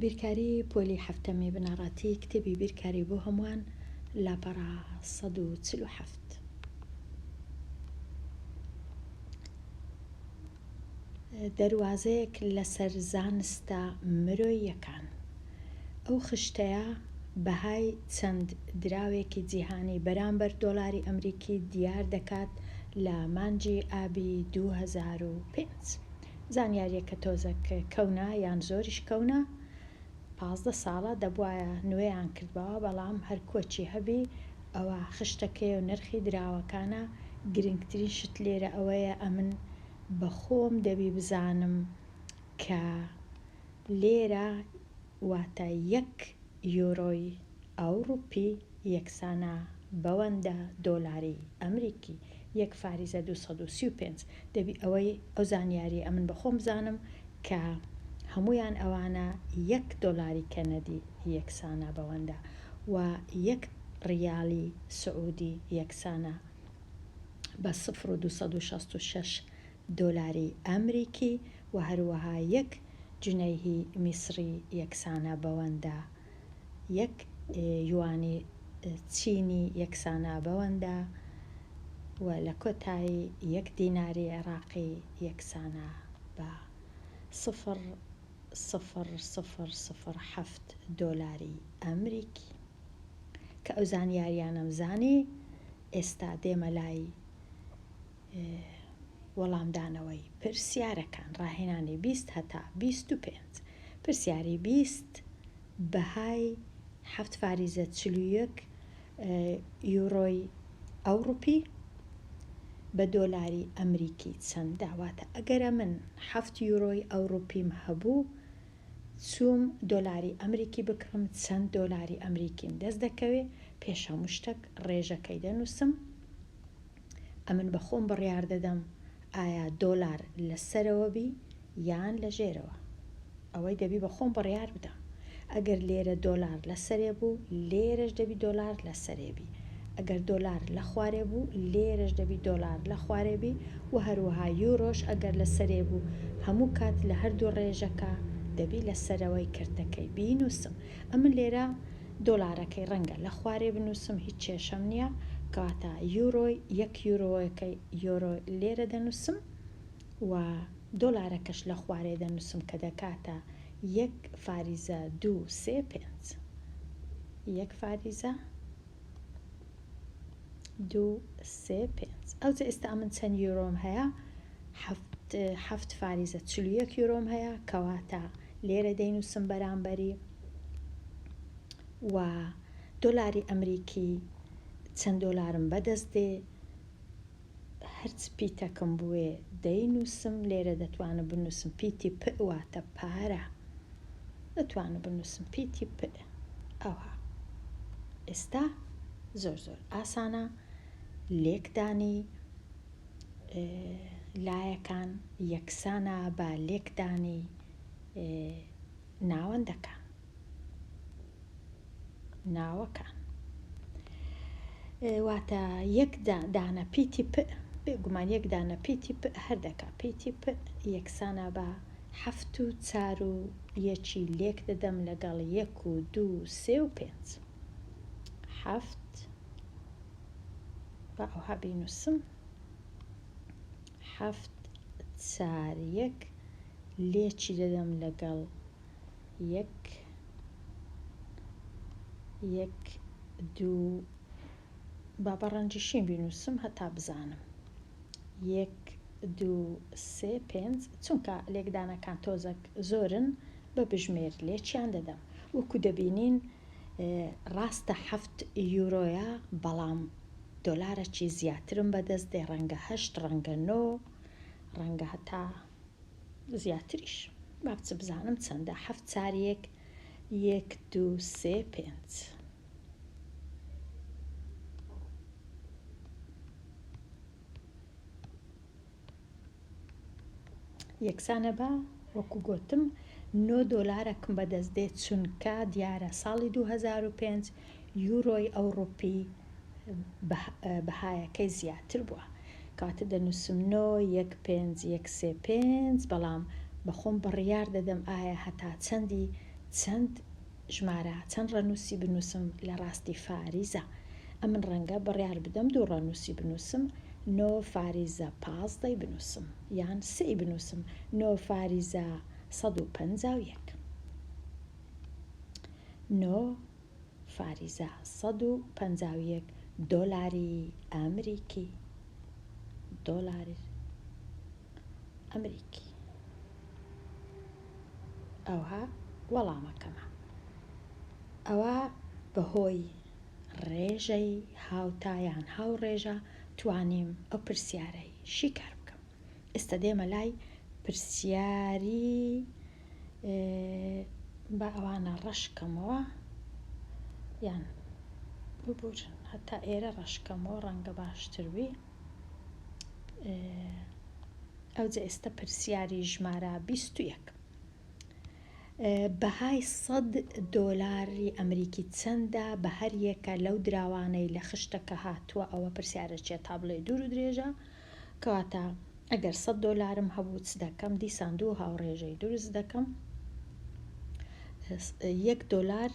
بیرکاری پۆلی هەفتەمی بنەڕەتی کتێبی بیرکاری بۆ هەمووان لاپەڕا 147. دەواازەیەک لەسەر زانستە مرۆییەکان. ئەو خشتەیە بەهای چەند دراوێکی جیهانی بەرامبەر دۆلاری ئەمریکی دیار دەکات لە مانگی ئابی 2005. زانیاریەکە تۆزەک کەونە یان زۆریش کەونە 15 ساڵە دەبواە نوێیان کردبەوە، بەڵام هەر کۆچی هەبی ئەوە خشتەکەی و نرخی دراوەکانە. گرنگترین شت لێرە ئەوەیە ئەمن بەخۆم دەبی بزانم کە لێرە واتە 1 یۆرۆی ئەوروپی یەکسانە بەوەندە دۆلاری ئەمریکی 1 فاریزە 235. دەبی ئەوەی ئەو زانیاری ئەمن بەخۆم بزانم کە هەمویان ئەوانە 1 دۆلاری کەنەدی یەکسانە بەوەندە و 1 ڕیالی سعودی یەکسانە بە 0.266 دۆلاری ئەمریکی و هەروەها 1 جنەیهی میسری یەکسانە بەوەندە، 1 یوانی چینی یەکسانە بەوەندە و لە کۆتایی 1 دیناری عێراقی یەکسانە بە 0.0007 دۆلاری ئەمریکی. کە ئەو زانیاریانەم زانی، ئێستا دێمە لای وەڵامدانەوەی پرسیارەکان. ڕاهێنانی 20 هەتا 25. پرسیاری 20 بەهای 7 فاریزە 41 یۆرۆی ئەوروپی بە دۆلاری ئەمریکی چەند داواتە. ئەگەرە من 7 یۆرۆی ئەوروپیم هەبوو، چووم دۆلاری ئەمریکی بکڕم، چەند دۆلاری ئەمریکیم دەست دەکەوێ. پێش هەموو شتێک ڕێژەکەی دەنووسم. ئەمن بەخۆم بڕیار دەدەم ئایا دۆلار لەسەرەوە بی یان لە ژێرەوە. ئەوەی دەبی بەخۆم بڕیار بدەم. ئەگەر لێرە دۆلار لەسەرێ بوو، لێرەش دەبی دۆلار لەسەرێبی. ئەگەر دۆلار لە خوارێ بوو، لێرەش دەبی دۆلار لە خوارێبی و هەروەها یورۆش ئەگەر لەسەرێ بوو، هەموو کات لە هەردوو ڕێژەکە دەبی لەسەرەوەی کردەکەی بینووسم. ئەمن لێرە دۆلارەکەی ڕەنگە لە خوارێ بنووسم، هیچ کێشەم نییە، کەواتە یۆرۆی 1 یۆرۆیەکەی یۆرۆ لێرە دەنووسم و دۆلارەکەش لە خوارێ دەنووسم کە دەکاتە 1 فاریزە 235. 1 فاریزە 235. ئەوجا ئێستا ئەمن چەند یۆرۆم هەیە؟ 7 فاریزە 41 یۆرۆم هەیە، کەواتە لێرە دەینووسم بەرامبەری و دۆلاری ئەمریکی چەند دۆلارم بەدەست دێ. هەرچ پیتەکەم بووێ دەینووسم. لێرە دەتوانم بنووسم پیتی پ واتە پارە، دەتوانم بنووسم پیتی پ. ئەوە ئێستا زۆر ئاسانە. لێکدانی لایەکان یەکسانە بە لێکدانی ناوەندەکان، ناوەکان. واتە 1 دانە پیتی پ، بێگومان 1 دانە پیتی پ هەردەکە پیتی پ یەکسانە بە 7 و 4 و 1 لێک دەدەم لەگەڵ 1 و 2 و 3 و 5. 7 بە ئەوها بینووسم 7 4 1 لێکی دەدەم لەگەڵ 1 1 2 با بەڕەنجیشین بینووسم هەتا بزانم 1 2 3 5. چونکە لێکدانەکان تۆزەک زۆرن بە بژمێر لێکیان دەدەم. وەکو دەبینین ڕاستە 7 یۆرۆیە، بەڵام دۆلارێکی زیاترم بەدەست دێ، ڕەنگە 8 ڕەنگە 9 ڕەنگە هەتا زیاتریش. با بچ بزانم چەندە. 7 4 1 1 2 3 5. یەکسانە بە وەکو گوتم 9 دۆلارەکم بەدەست دێت، چونکە دیارە ساڵی 2005 یورۆی ئەوروپی بەهایەکەی زیاتر بووە. کاتە دەنووسم 9 1 5 1 3 5، بەڵام بەخۆم بڕیار دەدەم ئایا هەتا چەندی چەند ژمارە چەند ڕەنووسی بنووسم لە ڕاستی فاریزە. ئەمن ڕەنگە بڕیار بدەم 2 ڕەنووسی بنووسم 9 فاریزە 15 بنووسم یان 3 بنووسم 9 فاریزە 151 9 فاریزە 151 دۆلاری ئەمریکی دۆلاری ئەمریکی. ئەوها وەڵامەکەمە. ئەوە بەهۆی ڕێژەی هاوتایان هاوڕێژە توانیم ئەو پرسیارەی شیکار بکەم. ئێستا دێمە لای پرسیاری بە ئەوانە ڕەشکەمەوە یان ببورن هەتا ئێرە ڕەشکەمەوە ڕەنگە باشتر بی. ئەوجا ئێستا پرسیاری ژمارە 21 بەهای 100 دۆلاری ئەمریکی چەندە بە هەر یەکە لەو دراوانەی لە خشتەکە هاتووە. ئەوە پرسیارەکێ تابلۆی دوور و درێژە کەواتە ئەگەر 100 دۆلارم هەبوو چ دەکەم دیسان 2 هاوڕێژەی دروست دەکەم. 1 دۆلار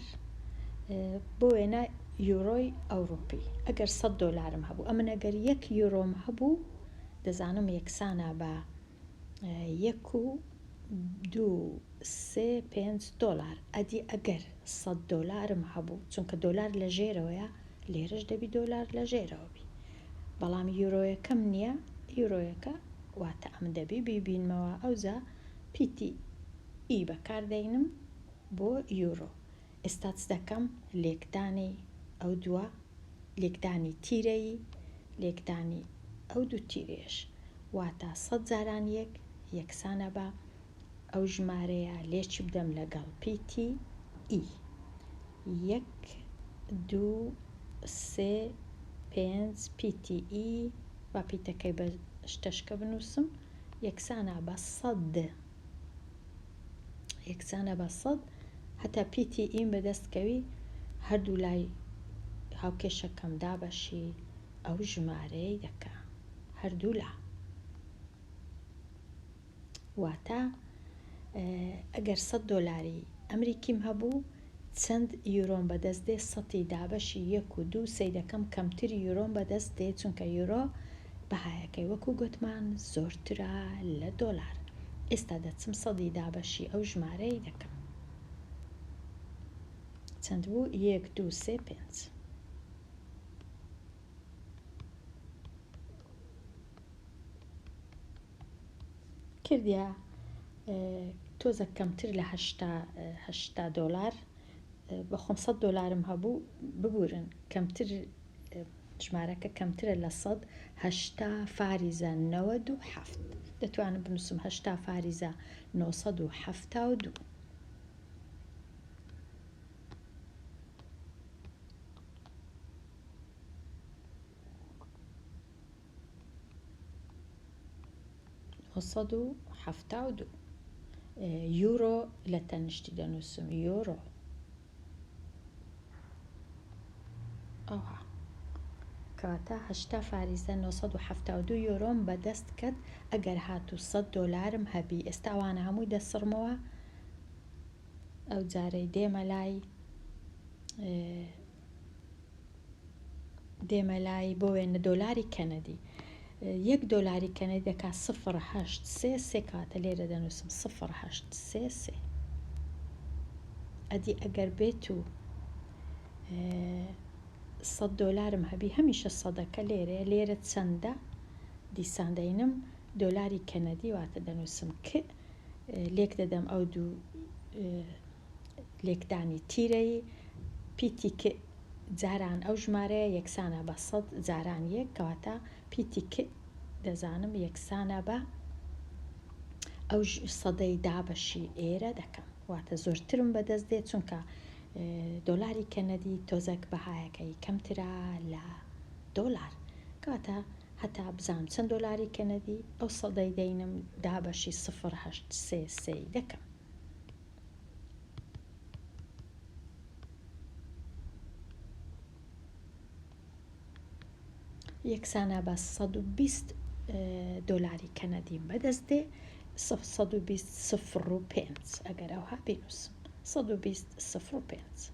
بۆ وێنە یورۆی ئەوروپی. ئەگەر 100 دۆلارم هەبوو ئەمن ئەگەر 1 یورۆم هەبوو دەزانم یەکسانە بە 1 و 2 3 5 دۆلار. ئەدی ئەگەر 100 دۆلارم هەبوو چونکە دۆلار لە ژێرەوەیە لێرەش دەبی دۆلار لە ژێرەوە بی بەڵام یورۆیەکەم نییە یورۆیەکە واتە ئەم دەبی بیبینمەوە. ئەوجا پیتی ئی بەکاردەینم بۆ یورۆ. ئێستا چ دەکەم لێکدانی ئەو دووە لێکدانی تیرەی لێکدانی ئەو دوو تیرێش واتە 100 جاران یەک یەکسانە بە ئەو ژمارەیە لێکی بدەم لەگەڵ پیتی ئی 1 2 3 5 پیتی ئی با پیتەکەی بە شتەشکە بنووسم یەکسانە بە 100 یەکسانە بە 100 هەتا پیتی ئیم بەدەستکەوی هەردوو لای هاوکێشەکەم دابەشی ئەو ژمارەی دەکا هەردوو لا واتە ئەگەر 100 دۆلاری ئەمریکیم هەبوو چەند یورۆم بەدەست دێ 100 دابەشی 1 و 2 3 دەکەم کەمتر یورۆم بەدەست دێ چونکە یورۆ بەهایەکەی وەکو گوتمان زۆرترە لە دۆلار. ئێستا دەچم 100 دابەشی ئەو ژمارەی دەکەم چەند بوو 1 2 3 5 کردیا تۆزە کەمتر لە 80 دۆلار بە 500 دۆلارم هەبوو ببورن کەمتر ژمارەکە کەمترە لە 100 80 فاریزە 97 دەتوانم بنووسم 80 فاریزە 972 972 یورۆ لە تەنیشتی دەنووسم یورۆ ئەوها کەواتە 80 فاریزە 972 یۆرۆم بەدەست کرد ئەگەر هاتوو 100 دۆلارم هەبی. ئێستا ئەوانە هەمووی دەسڕمەوە ئەو جارەی دێمە لای بۆ وێنە دۆلاری کەنەدی 1 دۆلاری کەنەدی دەکات 0.833 کاتە لێرە دەنووسم 0.833 ئەدی ئەگەر بێت و 100 دۆلارم هەبی هەمیشە سەدەکە لێرە چەندە دیسان دەینم دۆلاری کەنەدی واتە دەنووسم کە لێک دەدەم ئەو دوو لێکدانی تیرەی پیتی کە جاران ئەو ژمارەیە یەکسانە بە 100 جاران یەک کەواتە پیتی کە دەزانم یەکسانە بە ئەو سەدەی دابەشی ئێرە دەکەم واتە زۆرترم بەدەست دێت چونکە دۆلاری کەنەدی تۆزەک بەهایەکەی کەمترە لە دۆلار کەواتە هەتا بزانم چەند دۆلاری کەنەدی ئەو سەدەی دەینم دابەشی 0.833 دەکەم. یەکسانە بە 120 دۆلاری کەنەدیم بەدەست دێ 120 0.5 ئەگەر ئەوها بینوسم 120.05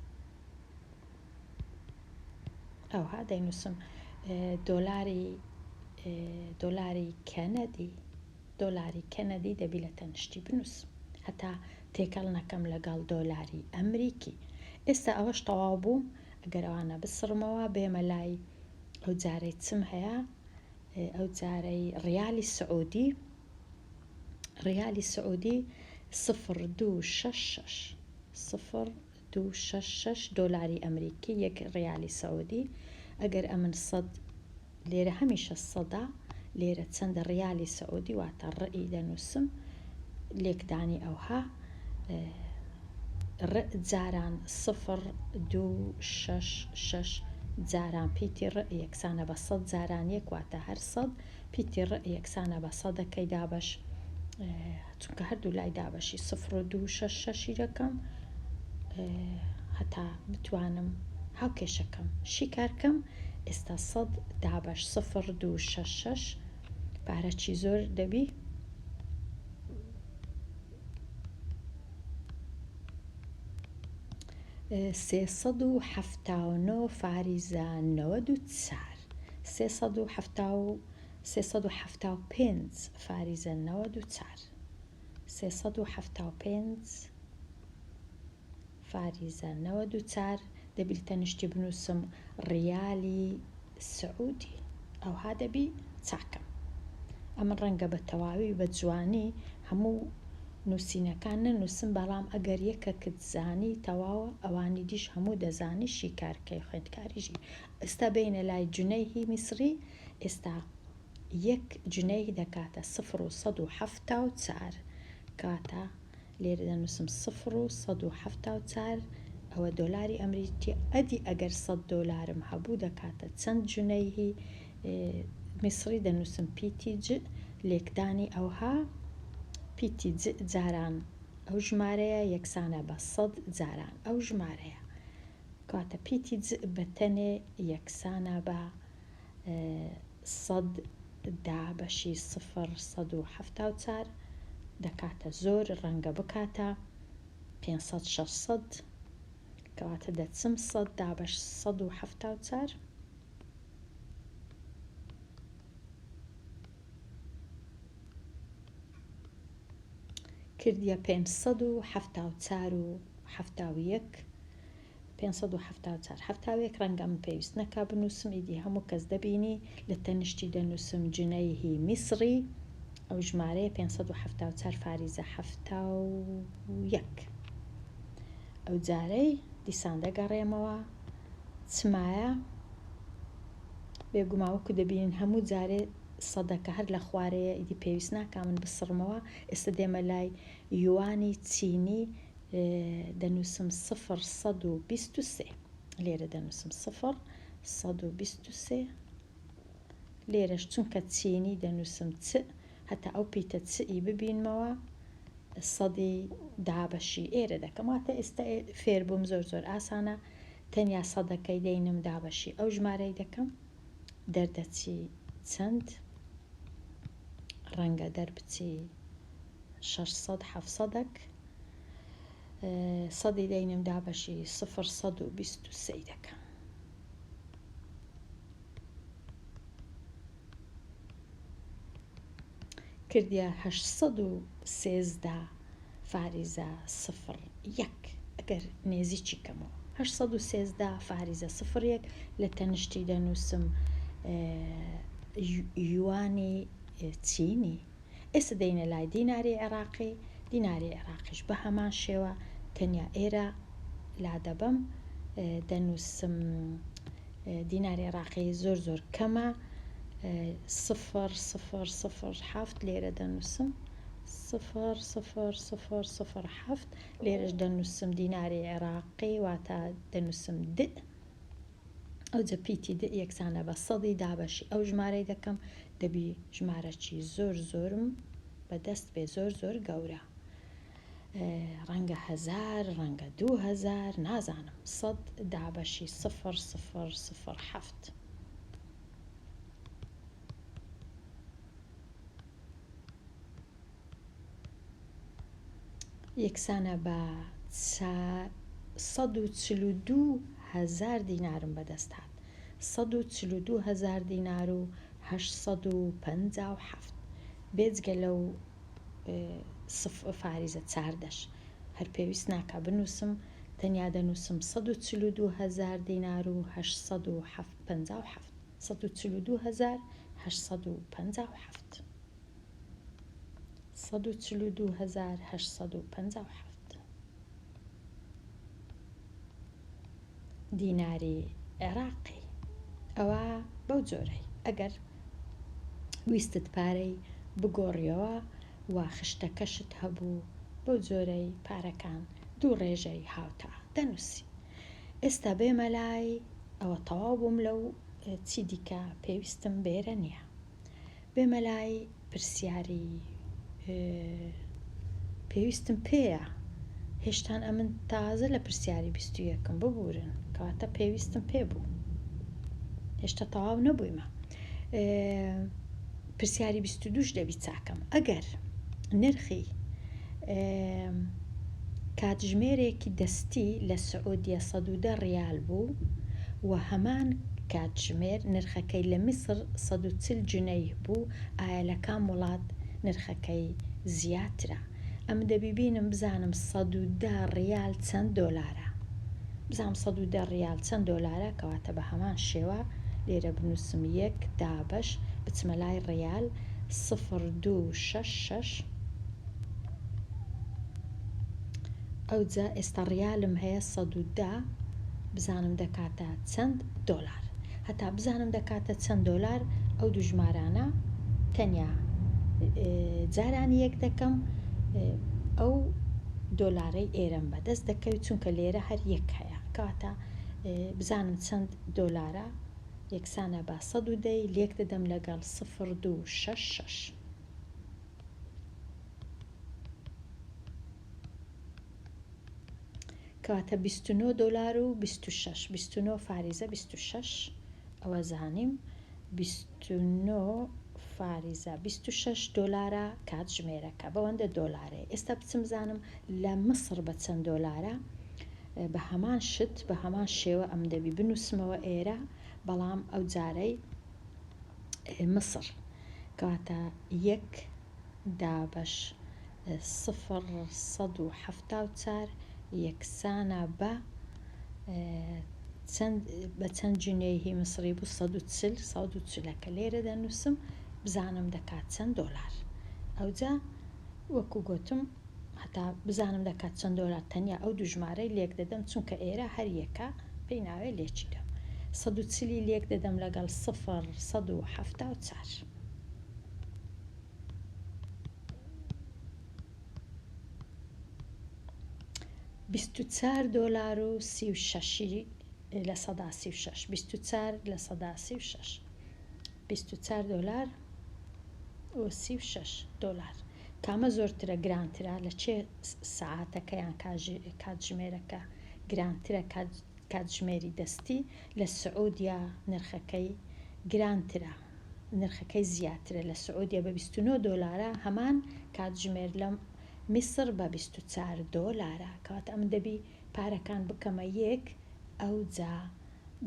ئەوها دەینووسم دۆلاری کەنەدی دەبی لە تەنشتی بنووسم هەتا تێکەڵ نەکەم لەگەڵ دۆلاری ئەمریکی. ئێستا ئەوەش تەواو بووم. ئەگەر ئەوانە بسڕمەوە بێمە لای ئەو جارەی چم هەیە، ئەو جارەی ڕیالی سعودی 0.266 دۆلاری ئەمریکی یەک ڕیالی سعودی. ئەگەر ئەمن 100 لێرە هەمیشە 100 لێرە چەندە ڕیالی سعودی واتە ڕئی دەنووسم لێکدانی ئەوها جاران 0.266 جاران پیتی ڕ یەکسانە بە 100 جاران یەک واتە هەر 100 پیتی ڕ یەکسانە بە 100 دەکەی دابەش، چونکە هەردوو لای دابەشی 0.266 دەکەم هەتا بتوانم هاوکێشەکەم شیکارکەم. ئێستا 100 دابەش 0.266 پارەکی زۆر دەبی 379 فاریزە 94 375 فاریزە 94 375 فاریزە 94 دەبی تەنیشتی بنووسم ڕیالی سعودی ئەوها دەبی چاکەم. ئەمە ڕەنگە بە تەواوی بە جوانی هەموو نووسینەکان نەنووسم، بەڵام ئەگەر یەکەکت زانی تەواوە ئەوانی دیش هەموو دەزانی شیکارکەی خوێندکاریژی. ئێستا بینە لای جونەیهی میسری. ئێستا یەک جونەی دەکاتە 0.174 کاتە لێرە دەنووسم 0.174 ئەوە دۆلاری ئەمریکی. ئەدی ئەگەر 100 دۆلارم هەبوو دەکاتە چەند جونەیهی میسری دەنووسم پیتی ج لێکدانی ئەوها پیتی ج جاران ئەو ژمارەیە یەکسانە بە 100 جاران ئەو ژمارەیە کاتە پیتی ج بەتەنێ یەکسانە بە 100 دابەشی 0.174 دەکاتە زۆر ڕەنگە بکاتە 500-600 کەواتە دەچم 100 دابەش 174 کردیە 574 ڕەنگە من پێویست نەکا بنووسم ئیدی هەموو کەس دەبینی لە تەنیشتی دەنووسم جونەیهی میسری ئەو ژمارەیە 574 فاریزە 71. ئەو جارەی دیسان دەگەڕێمەوە چمایە بێگوماوەکو دەبینین هەموو جارێ سەدەکە هەر لە خوارەیە ئیدی پێویست ناکا من بسڕمەوە. ئێستا دێمە لای یوانی چینی دەنووسم 0.123 لێرە دەنووسم 0.123 لێرەش چونکە چینی دەنووسم چ هەتا ئەو پیتە چئی ببینمەوە سەدی دابەشی ئێرە دەکەم. واتە ئێستا فێر بووم زۆر ئاسانە تەنیا سەدەکەی دەینم دابەشی ئەو ژمارەی دەکەم دەردەچی چەند ڕەنگە دەربچی 600-700 سەدی دەینم دابەشی 0.123 دەکەم. کردیە 813 فاریزە 0.1 ئەگەر نێزیکی کەمەوە 813 فاریزە 0.1 لە تەنیشتی دەنووسم یوانی چینی. ئێستا دەینە لای دیناری عێراقیش بە هەمان شێوە تەنیا ئێرە لا دەبەم دەنووسم دیناری عێراقی زۆر کەمە 0.007 لێرە دەنووسم 0.0007 لێرەش دەنووسم دیناری عێراقی واتە دەنووسم د ئەوجە پیتی د یەکسانە بە سەدی دابەشی ئەو ژمارەی دەکەم دەبی ژمارەکی زۆرم بەدەست بێ زۆر گەورە ڕەنگە 1000 ڕەنگە 2000 نازانم 100 دابەشی 0.007 یەکسانە بە 142,000 دینارم بەدەست هات. 142,000 دینار و 857 بێجگە لەو فاریزە چاردەش هەر پێویست ناکە بنووسم، تەنیا دەنووسم 142,000 دینار و 857 142,857 142,857 دیناری عێراقی. ئەوە بەو جۆرەی ئەگەر ویستت پارەی بگۆڕیەوە و خشتەکەشت هەبوو بەو جۆرەی پارەکان دوو ڕێژەی هاوتا دەنووسی. ئێستا بێمە لای ئەوە تەواو بووم لەو چی دیکە پێویستم بێرە نییە. بێمە لای پرسیاری پێویستم پێیە. هێشتان ئەمن تازە لە پرسیاری 21م ببورن کەواتە پێویستم پێ بوو. هێشتا تەواو نەبوویمە. پرسیاری 22ش دەبی چاکەم. ئەگەر نرخی کاتژمێرێکی دەستی لە سعودیە 110 ریال بوو و هەمان کاتژمێر نرخەکەی لە میسر 140 جنەی بوو، ئایا لە کام وڵات نرخەکەی زیاترە؟ ئەم دەبیبینم بزانم 110 ریال چەند دۆلارە. بزانم 110 ریال چەند دۆلارە، کەواتە بە هەمان شێوە لێرە بنووسم 1 دابش بچمە لای ریال 0.266. ئەوجا ئێستا ریالم هەیە 110 بزانم دەکاتە چەند دۆلار. هەتا بزانم دەکاتە چەند دۆلار ئەو دوو ژمارانە تەنیا جارانی یەک دەکەم، ئەو دۆلارەی ئێرەم بەدەست دەکەوێت چونکە لێرە هەر یەک هەیە. کەواتە بزانم چەند دۆلارە یەکسانە بە 110 لێک دەدەم لەگەڵ 0.266. کەواتە 29 دۆلار و 26 29 فاریزە 26 ئەوە زانیم 29 فاریزە 26 دۆلارە کاتژمێرەکە بەوەندە دۆلارێ. ئێستا بچم بزانم لە مصر بە چەند دۆلارە. بە هەمان شت بە هەمان شێوە ئەم دەبی بنووسمەوە ئێرە، بەڵام ئەو جارەی مصر کەواتە 1 دابش 0.174 یەکسانە بە چەند جنێهی مصری بوو 140 لێرە دەنووسم بزانم دەکات چەند دۆلار. ئەوجا وەکو گوتم هەتا بزانم دەکات چەند دۆلار تەنیا ئەو دوو ژمارەی لێک دەدەم چونکە ئێرە هەر یەکە پێی ناوێ لێکی دەم 140 لێک دەدەم لەگەڵ 0.174. $24 و 36 لە 136 $24 لە 136 $24 و 36 دۆلار. کامە زۆرترە گرانترە لە چێ سەعاتەکە یان کاتژمێرەکە گرانترە؟ کاتژمێری دەستی لە سعودیا نرخەکەی گرانترە، نرخەکەی زیاترە لە سعودیا بە 29 دۆلارە، هەمان کاتژمێر لە میسر بە 24 دۆلارە. کەواتە ئەم دەبی پارەکان بکەمە یەک، ئەو جا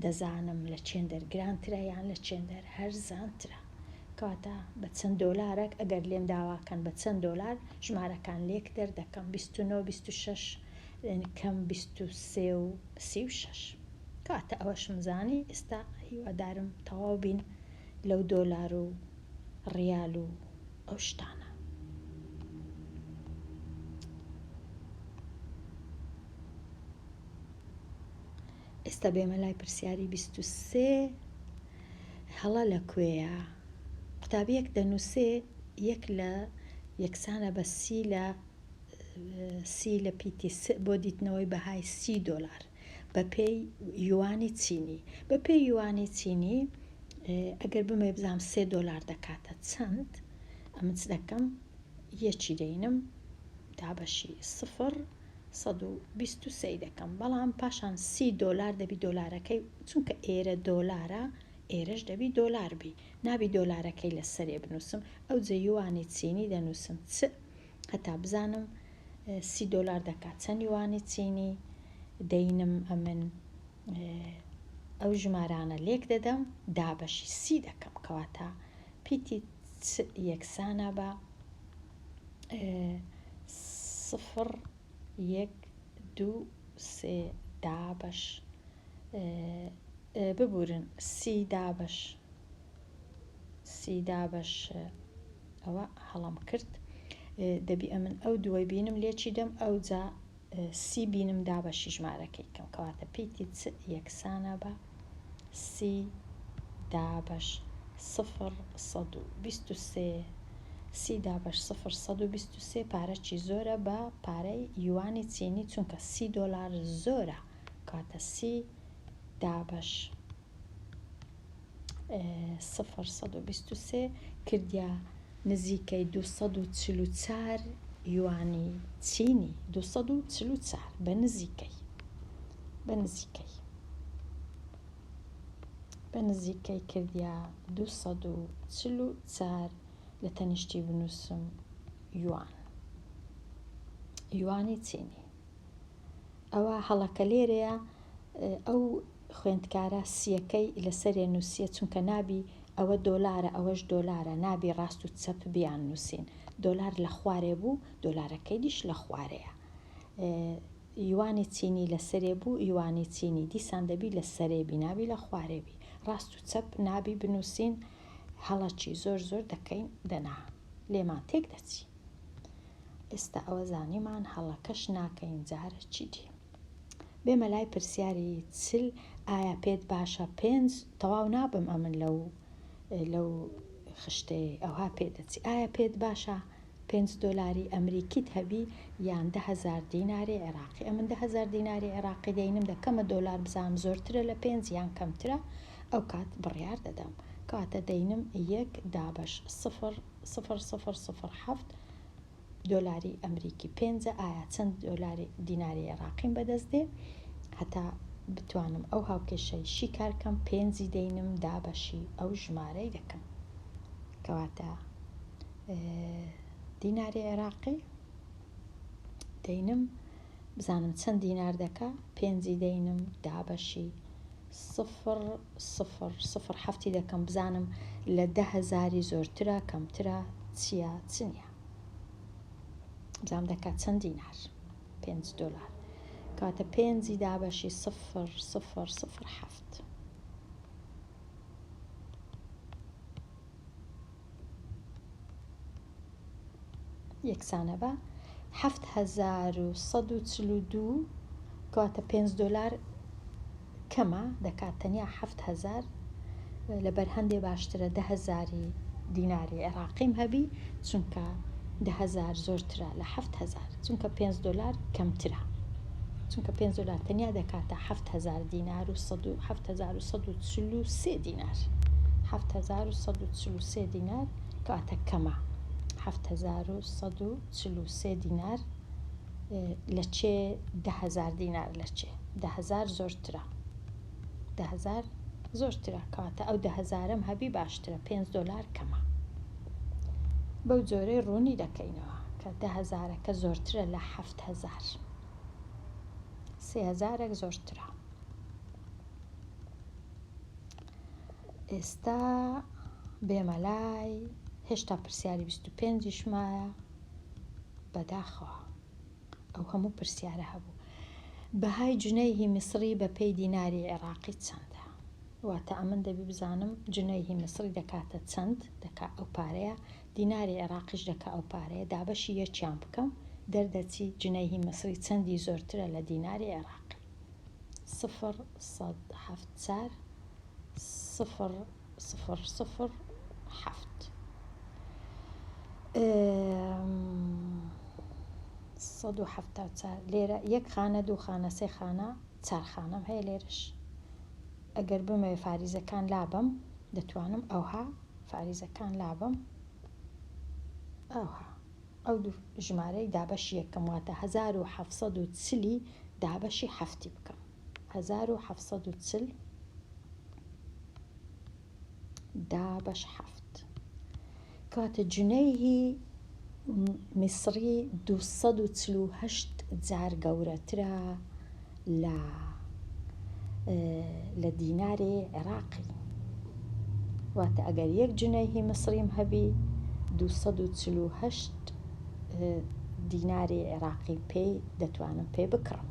دەزانم لە چێندەر گرانترە یان لە چێندەر هەرزانترە. کەواتە بە چەند دۆلارێک ئەگەر لێم داواکەن بە چەند دۆلار ژمارەکان لێک دەردەکەم 29 26 کەم 23 و 36. کەواتە ئەوەشم زانی. ئێستا هیوادارم تەواو بین لەو دۆلار و ریال و ئەو شتانە. ئێستا بێمە لای پرسیاری 23. هەڵە لەکوێیە؟ قوتابیەک دەنووسێ یەک لە یەکسانە بە سی لە پیتی بۆ دیتنەوەی بەهای $30 بە پێی یوانی چینی. بە پێی یوانی چینی ئەگەر بمێ بزانم $3 دەکاتە چەند، ئەمچ دەکەم یەکی دەینم دابەشی 0.123 دەکەم، بەڵام پاشان $30 دەبی دۆلارەکەی چونکە ئێرە دۆلارە ئێرەش دەبی دۆلار بی، نابی دۆلارەکەی لە سەرێ بنووسم، ئەو جە یوانی چینی دەنووسم هەتا بزانم $30 دەکات چەند یوانی چینی دەینم ئەمن ئەو ژمارانە لێک دەدەم دابەشی 30 دەکەم کەواتە پیتی یەکسانە بە 0 1 2 3 دابەش ببورن 30 دابەش ئەوە هەڵم کرد دەبی ئەمن ئەو دووەی بینم لێکی دەم ئەو جا 30 بینم دابەشی ژمارەکەی کەم کەواتە پیتی یەکسانە بە 30 دابەش 0 123 30 دابەش 0 123 پارەی زۆرە بە پارەی یوانی چینی چونکە $30 زۆرە کاتە 30 دابەش 0 123 کردیا نزیکەی 244 یوانی چینی 244 بە نزیکەی کردیا 244 لە تەنیشتی بنووسم یوانی چینی ئەوە هەڵەکە لێرەیە ئەو خوێندکارە سیەکەی لەسەرێ نووسیە چونکە نابی ئەوە دۆلارە ئەوەش دۆلارە نابی ڕاست و چەپ بیان نووسین دۆلار لە خوارێ بوو دۆلارەکەی دیش لە خوارەیە یوانی چینی لەسەرێ بوو یوانی چینی دیسان دەبی لە سەرێبی نابی لە خوارێبی ڕاست و چەپ نابی بنووسین هەڵەکی زۆر دەکەین دەنا لێمان تێک دەچی ئێستا ئەوە زانیمان هەڵەکەش ناکەین جارە چی دی بێمە لای پرسیاری چل ئایا پێت باشە 5 تەواو نابم ئەمن لەو خشتەیە ئەوها پێدەچی ئایا پێت باشە $5 ئەمریکیت هەبی یان 10,000 دیناری عێراقی ئەمن 10,000 دیناری عێراقی دەینم دەکەمە دۆلار بزانم زۆرترە لە 5 یان کەمترە ئەو کات بڕیار دەدەم کاتە دەینم 1 دابەش 0 دۆلاری ئەمریکی 5 ئایا چەند دۆلاری دیناری عێراقیم بەدەست دێ هەتا بتوانم ئەو هاوکێشەی شیکارکەم 5 دەینم دابەشی ئەو ژمارەی دەکەم کەواتە دیناری عێراقی دەینم بزانم چەند دینار دەکا 5 دەینم دابەشی 0.007 دەکەم بزانم لە 10,000 زۆرترە کەمترە چییە چنیە بزانم دەکات چەند دینار $5 کاتە 5 دابەشی 0.007 یەکسانە بە 7,142 کاتە $5 کەمە دەکات تەنیا 7,000 لەبەر هەندێ باشترە 10,000 دیناری عێراقیم هەبی چونکە 10,000 زۆرترە لە 7,000 چونکە $5 کەمترە چونکە $5 تەنیا دەکاتە 7,000 دینار و 7,143 دینار 7,143 دینار کاتە کەمە 7,143 دینار لە چێ 10,000 دینار لە چێ 10,000 زۆرترە کاتە ئەو 10,000م هەبی باشترە $5 کەمە بەو جۆرەی ڕوونی دەکەینەوە کە 10,000ەکە زۆرترە لە 7,000 3,000 زۆرترە ئێستا بێمەلای هێشتا پرسیاری 25 شمایە بەداخەوە ئەو هەموو پرسیارە هەبوو بەهای جونەیهی میسری بە پێی دیناری عێراقی چەندە واتە ئەمن دەبی بزانم جونەیهی میسری دەکاتە چەند دەکات ئەو پارەیە دیناری عێراقیش دەکات ئەو پارەیە دابەشی یەکیان بکەم دەردەچی جونەیهی میسری چەندی زۆرترە لە دیناری عێراقی 0.074 0.007 174 لێرە یەک خانە دوو خانە سێ خانە چار خانەم هەیە لێرش ئەگەر بمەوێ فاریزەکان لابم دەتوانم ئەوها فاریزەکان لابم ئەوها ئەو دوو ژمارەی دابەشی یەکەم واتە 1740 دابەشی هەفتی بکەم 1740 دابەش هەفت کاتە جونەیهی میسری 248 جار گەورەترە لە دیناری عێراقی. واتە ئەگەر 1 جنەیهی میسریم هەبی 248 دیناری عێراقی پێی دەتوانم پێ بکڕم.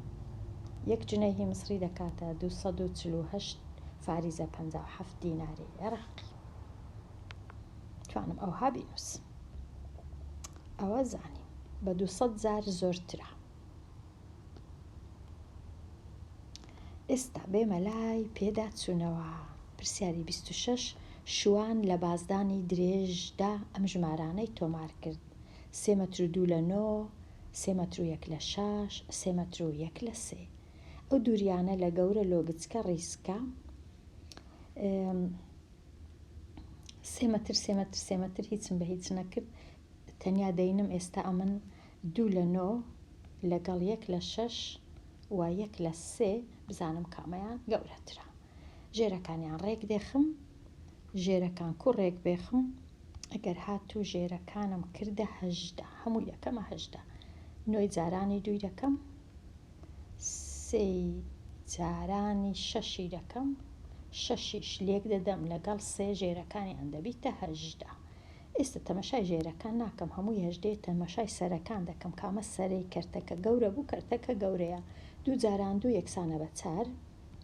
1 جنەیهی میسری دەکاتە 248 فاریزە 57 دیناری عێراقی. توانم ئەوها بینووسم. ئەوە زانیم بە 200 جار زۆرترە. ئێستا بێمە لای پێدا چوونەوە. پرسیاری 26 شوان لە بازدانی درێژدا ئەم ژمارانەی تۆمار کرد. 3 مەتر و 2 لە 9، 3 مەتر و 1 لە 6، 3 مەتر و 1 لە 3. ئەو دووریانە لە گەورە لۆ بچکە ڕیسکە 3 مەتر 3 مەتر 3 مەتر هیچم بە هیچ نەکرد. تەنیا دەینم ئێستا ئەمن 2 لە 9 لەگەڵ 1 لە 6 و 1 لە 3 بزانم کامەیان گەورەترە. ژێرەکانیان ڕێک دێخم، ژێرەکان کوڕێک بێخم. ئەگەر هاتوو ژێرەکانم کردە 18، هەموو یەکەمە 18. 9 جارانی 2 دەکەم، 3 جارانی 6 دەکەم، 6 لێک دەدەم لەگەڵ 3 ژێرەکانیان دەبیتە 18. ئێستا تەمەشای ژێرەکان ناکەم، هەمووی 18 تەمەشای سەرەکان دەکەم. کامە سەرەی کەرتەکە گەورە بوو، کەرتەکە گەورەیە. 2 جاران 2 یەکسانە بە 4،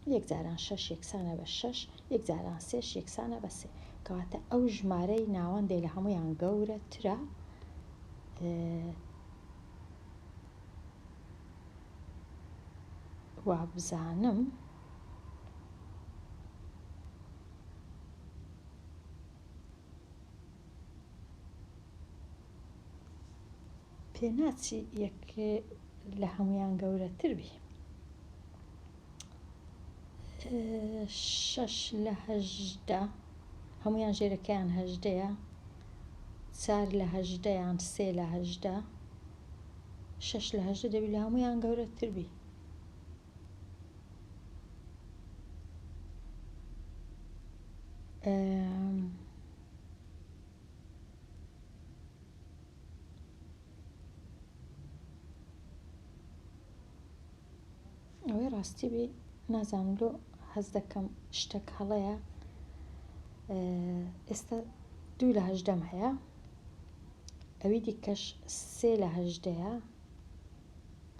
1 جاران 6 یەکسانە بە 6، 1 جاران 3 یەکسانە بە 3. کەواتە ئەو ژمارەی ناوەندێ لە هەمویان گەورەترە. وا بزانم پێناچی یەک لە هەمویان گەورەتر بی. 6 لە 18 هەمویان ژێرەکەیان 18ەیە، 4 لە 18یان 3 لە 18، 6 لە 18 دەبی لە هەمویان گەورەتر بی. ئەوەی ڕاستی بی نازانم لۆ هەز دەکەم شتێک هەڵەیە. ئێستا 2 لە 18 هەیە، ئەوی دیکەش 3 لە 18ەیە،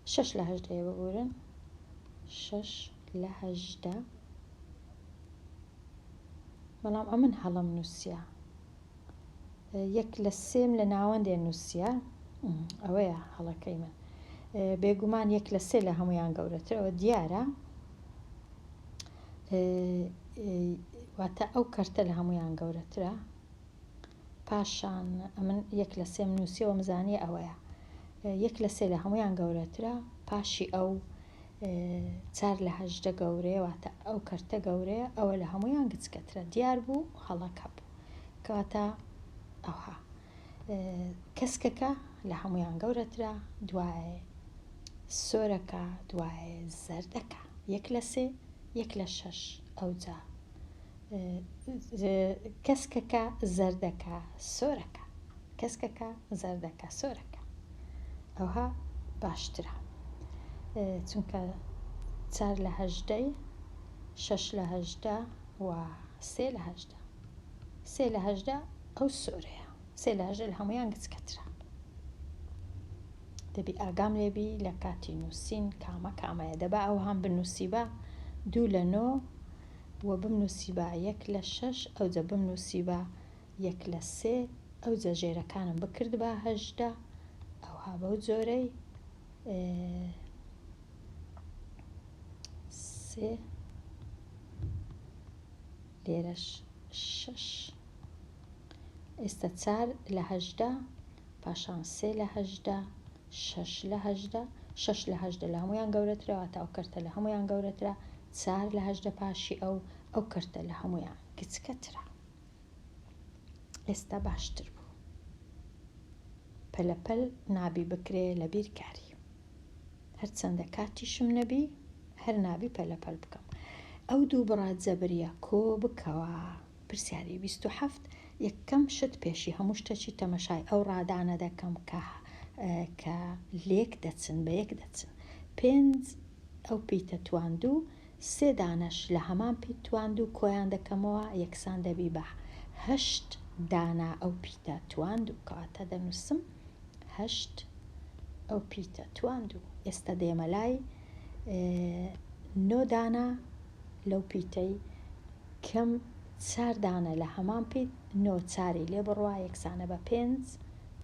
6 لە 18ەیە ببورن، 6 لە 18. بەڵام ئەمن هەڵم نووسیە 1 لە 3 لە ناوەندێ نووسیە. ئەوەیە هەڵەکەی من. بێگومان 1 لە 3 لە هەمویان گەورەتر، ئەوە دیارە. واتە ئەو کەرتە لە هەمویان گەورەترە. پاشان ئەمن 1 لە 3 نووسیەوە مزانیە ئەوەیە. 1 لە 3 لە هەمویان گەورەترە، پاشی ئەو 4 لە 18 گەورەیە، واتە ئەو کەرتە گەورەیە، ئەوە لە هەمویان گچکەترە. دیار بوو هەڵەکە بوو. کەواتە ئەوها کەسکەکە لە هەمویان گەورەترە، دوایە سۆرەکە، دوایە زەردەکە. 1 لە 3 1 لە 6 ئەوجا کەسکەکە زەردەکە سۆرەکە، کەسکەکە زەردەکە سۆرەکە. ئەوها باشترە چونکە 4 لە 18 6 لە 18 و 3 لە 18. 3 لە 18 ئەو سۆرەیە، 3 لە 18 لە هەمویان گچکەترە. دەبی ئاگام لێبی لە کاتی نووسین کامە کامەیە. دەبا ئەو هەم بنووسی بە 2 لە 9 و بمنووسی بە 1 لە 6، ئەوجە بمنووسی بە 1 لە 3، ئەوجە ژێرەکانم بکرد بە 18. ئەوها بەو جۆرەی 3 لێرەش 6. ئێستا 4 لە 18 پاشان 3 لە 18، 6 لە 18. 6 لە 18 لە هەمویان گەورەترە، واتە ئەو کەرتە لە هەمویان گەورەترە. 4 لە 18 پاشی ئەو کەرتە لە هەمویان گچکەترە. ئێستا باشتر بوو. پەلەپەل نابی بکرێ لە بیرکاری. هەرچەندە کاتیشم نەبی، هەر نابی پەلەپەل بکەم. ئەو دوو بڕات جەبریە کۆ بکەوە. پرسیاری 27 یەکەم شت پێشی هەموو شتێکی تەمەشای ئەو ڕادانە دەکەم کە لێک دەچن بە یەک دەچن. 5 ئەو پیتە تواندوو 3 دانەش لە هەمان پیت تواندوو کۆیان دەکەمەوە یەکسان دەبی بە 8 دانا ئەو پیتە تواندوو کەواتە دەنووسم 8 ئەو پیتە تواندوو. ئێستا دێمە لای 9 دانا لەو پیتەی کەم 4 دانە لە هەمان پیت 9 4 لێ بڕوا یەکسانە بە 5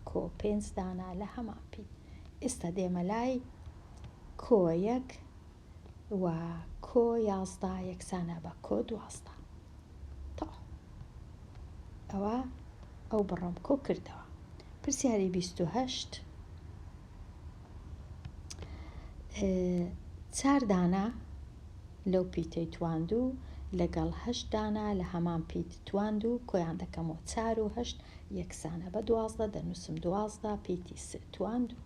کۆ 5 دانا لە هەمان پیت. ئێستا دێمە لای کۆ 1 و کۆ 11 یەکسانە بە کۆ 12 ئەوە ئەو بڕم کۆ کردەوە. پرسیاری 28 4 دانا لەو پیتەی تواندوو لەگەڵ 8 دانا لە هەمان پیت تواندوو کۆیان دەکەمەوە 4 و 8 یەکسانە بە 12 دەنووسم 12 پیتی تواندوو.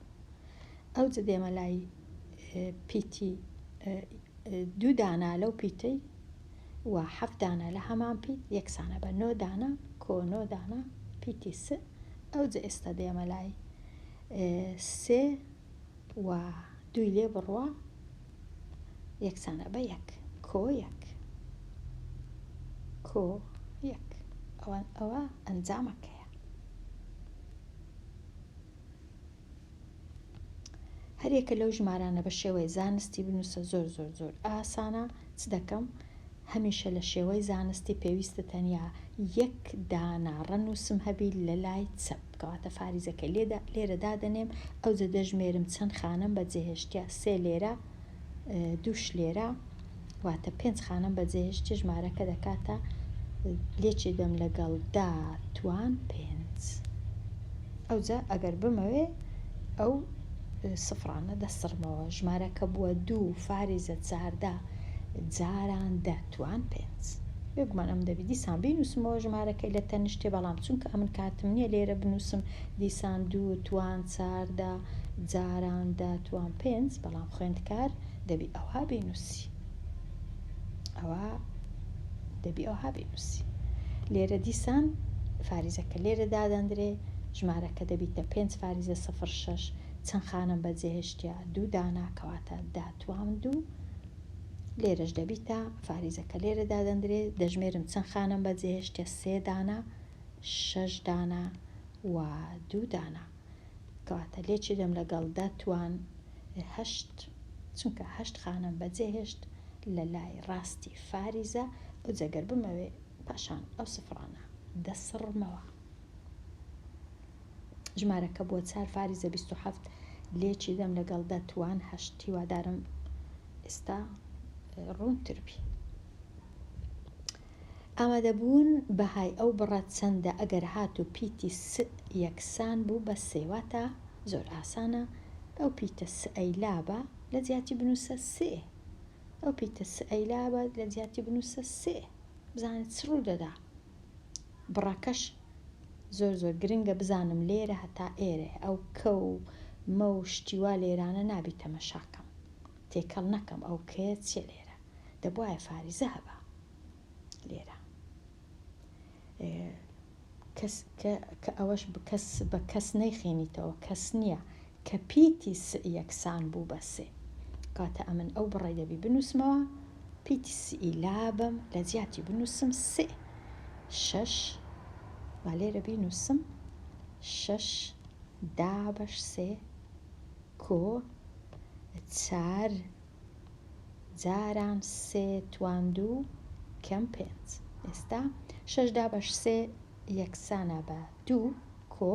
ئەو جە دێمە لای پیتی 2 دانا لەو پیتەی و 7 دانا لە هەمان پیت یەکسانە بە 9 دانا کۆ 9 دانا پیتی س. ئەو جە ئێستا دێمە لای 3 و 2 لێ بڕوا یەکسانە بە 1 کۆ 1 کۆ 1. ئەوە ئەنجامەکەیە. هەرێکە لەو ژمارانە بە شێوەی زانستی بنووسە زۆر زۆر زۆر ئاسانە. چ دەکەم هەمیشە لە شێوەی زانستی پێویستە تەنیا 1 دانا ڕەنووسم هەبی لە لای چەپ کەواتە فاریزەکە لێرە دادەنێم ئەو جە دەژمێرم چەند خانم بە جێهێشتیا 3 لێرە 2 لێرە واتە 5 خانم بە جێهێشتی ژمارەکە دەکاتە لێکی دەم لەگەڵ دا توان 5. ئەو جە ئەگەر بمەوێ ئەو سفرانە دەسڕمەوە ژمارەکە بووە 2 فاریزە 14 جاران 10 توان 5. بێگومان ئەم دەبی دیسان بینووسمەوە ژمارەکەی لە تەنیشتێ بەڵام چونکە ئەمن کاتم نییە لێرە بنووسم دیسان 2 توان 14 جاران 10 توان 5 بەڵام خوێندکار دەبی ئەوها بینووسی لێرە دیسان فاریزەکە لێرە دادەندرێ ژمارەکە دەبیتە 5 فاریزە 06 چەند خانم بە جێهێشتیا 2 دانا کەواتە 10 توان 2 لێرەش دەبیتە فاریزەکە لێرە دادەندرێ دەژمێرم چەند خانم بە جێهێشتیا 3 دانا 6 دانا و 2 دانا کەواتە لێکی دەم لەگەڵ 10 توان 8 چونکە 8 خانم بە جێهێشت لە لای ڕاستی فاریزە ئەو جەگەر بمەوێ پاشان ئەو سفرانە دەسڕمەوە. ژمارەکە بۆ 4 فاریزە 27 لێکی دەم لەگەڵ 10 توان 8 هیوادارم ئێستا ڕوونتر بی. ئامادەبوون بەهای ئەو بڕە چەندە ئەگەر هات و پیتی س یەکسان بوو بە سێواتە زۆر ئاسانە. ئەو پیتە س ئەیلابە لە جیاتی بنووسە سێ ئەو پیتە س ئەیلابە لە جیاتی بنووسە سێ بزانێت چ ڕوو دەدا. بڕەکەش زۆر زۆر گرنگە بزانم لێرە هەتا ئێرە ئەو کە و مە و شتیوا لێرانە نابی تەمەشاکەم تێکەڵ نەکەم ئەو کەیە چیە لێرە دەبوایە فاریزە هەبە لێرە کە ئەوەش بە کەس نەیخێنیتەوە کەس نییە کە پیتی س یەکسان بوو بە سێ کاتە ئەمن ئەو بڕێ دەبی بنووسمەوە پیتی سی لابم لە جیاتی بنووسم سێ 6 با لێرە بینووسم 6 دا بەش سێ کۆ 4 جاران 3 توان 2 کەم 5. ئێستا 6 دا بەش سێ یەکسانە بە 2 کۆ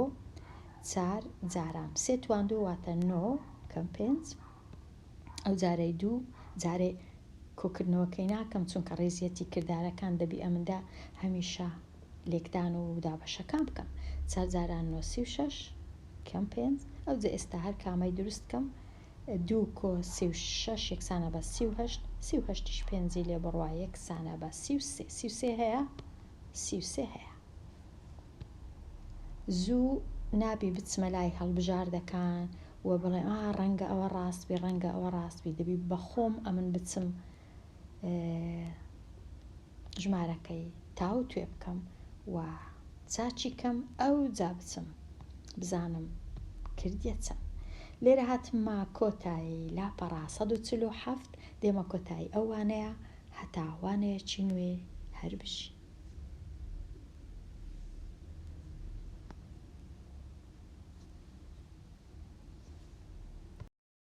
4 جاران 3 توان 2 واتە 9 کەم 5. ئەو جارەی 2 جارێ کۆکردنەوەکەی ناکەم چونکە ڕێزیەتی کردارەکان دەبی ئەمندا هەمیشە لێکدان و دابەشەکان بکەم 4 جاران 9 36 کەم 5. ئەو جە ئێستا هەر کامەی دروستکەم 2 کۆ 36 یەکسانە بە 38 38 5 لێ بڕوا یەکسانە بە 33 هەیە 33 هەیە. زوو نابی بچمە لای هەڵبژاردەکان و بڵێ ڕەنگە ئەوە ڕاستبی ڕەنگە ئەوە ڕاستبی دەبی بەخۆم ئەمن بچم ژمارەکەی تاو توێ بکەم و چاچی کەم ئەو جا بچم بزانم کردیە چەند. لێرە هاتممە کۆتایی لاپەڕا 147 دێمە کۆتایی ئەو وانەیە هەتا وانەیەکی نوێ هەر بژی.